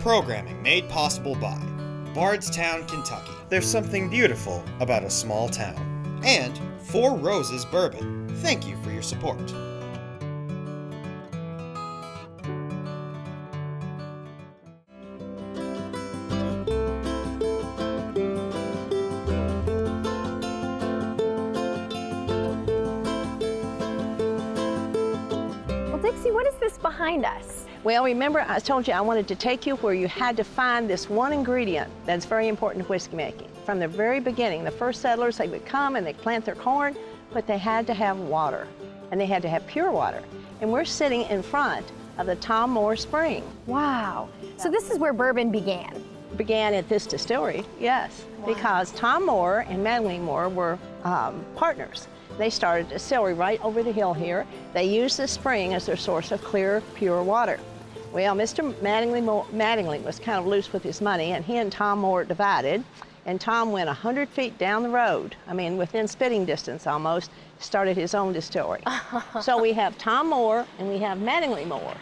Programming made possible by Bardstown, Kentucky. There's something beautiful about a small town. And Four Roses Bourbon. Thank you for your support. Well, Dixie, what is this behind us? Well, remember I told you I wanted to take you where you had to find this one ingredient that's very important to whiskey making. From the very beginning, the first settlers, they would come and they'd plant their corn, but they had to have water, and they had to have pure water. And we're sitting in front of the Tom Moore Spring. Wow. So this is where bourbon began. Began at this distillery, yes, Wow. because Tom Moore and Madeline Moore were partners. They started a distillery right over the hill here. They used the spring as their source of clear, pure water. Well, Mr. Mattingly was kind of loose with his money, and he and Tom Moore divided, and Tom went 100 feet down the road, I mean within spitting distance almost, started his own distillery. So we have Tom Moore and we have Mattingly Moore.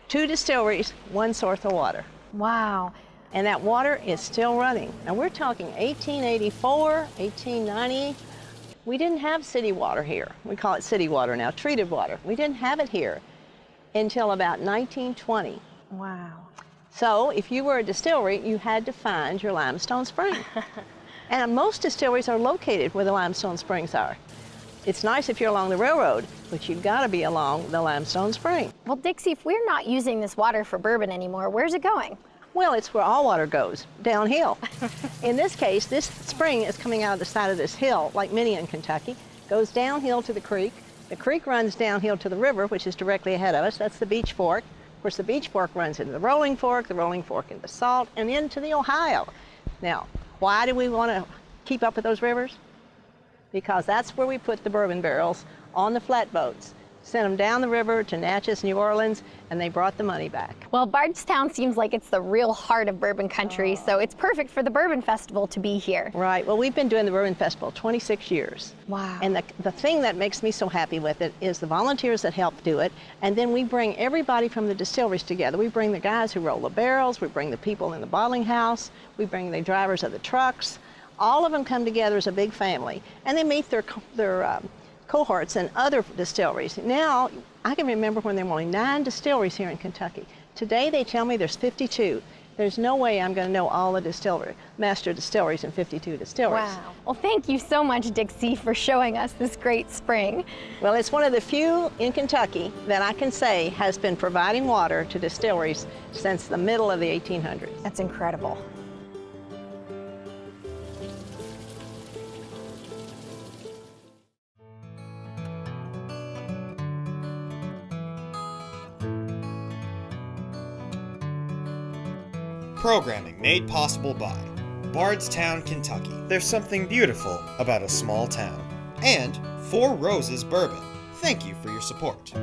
Two distilleries, one source of water. Wow. And that water is still running. Now we're talking 1884, 1890. We didn't have city water here. We call it city water now, treated water. We didn't have it here until about 1920. Wow. So if you were a distillery, you had to find your limestone spring. And most distilleries are located where the limestone springs are. It's nice if you're along the railroad, but you've got to be along the limestone spring. Well, Dixie, if we're not using this water for bourbon anymore, where's it going? Well, it's where all water goes, downhill. In this case, this spring is coming out of the side of this hill, like many in Kentucky, goes downhill to the creek. The creek runs downhill to the river, which is directly ahead of us. That's the Beach Fork. Of course, the Beach Fork runs into the Rolling Fork into Salt, and into the Ohio. Now, why do we want to keep up with those rivers? Because that's where we put the bourbon barrels on the flatboats. Sent them down the river to Natchez, New Orleans, and they brought the money back. Well, Bardstown seems like it's the real heart of bourbon country, so it's perfect for the Bourbon Festival to be here. Right. Well, we've been doing the Bourbon Festival 26 years. Wow. And the thing that makes me so happy with it is the volunteers that help do it, and then we bring everybody from the distilleries together. We bring the guys who roll the barrels, we bring the people in the bottling house, we bring the drivers of the trucks. All of them come together as a big family, and they meet their cohorts in other distilleries. Now, I can remember when there were only 9 distilleries here in Kentucky. Today they tell me there's 52. There's no way I'm going to know all the master distilleries in 52 distilleries. Wow. Well, thank you so much, Dixie, for showing us this great spring. Well, it's one of the few in Kentucky that I can say has been providing water to distilleries since the middle of the 1800s. That's incredible. Programming made possible by Bardstown, Kentucky. There's something beautiful about a small town. And Four Roses Bourbon. Thank you for your support.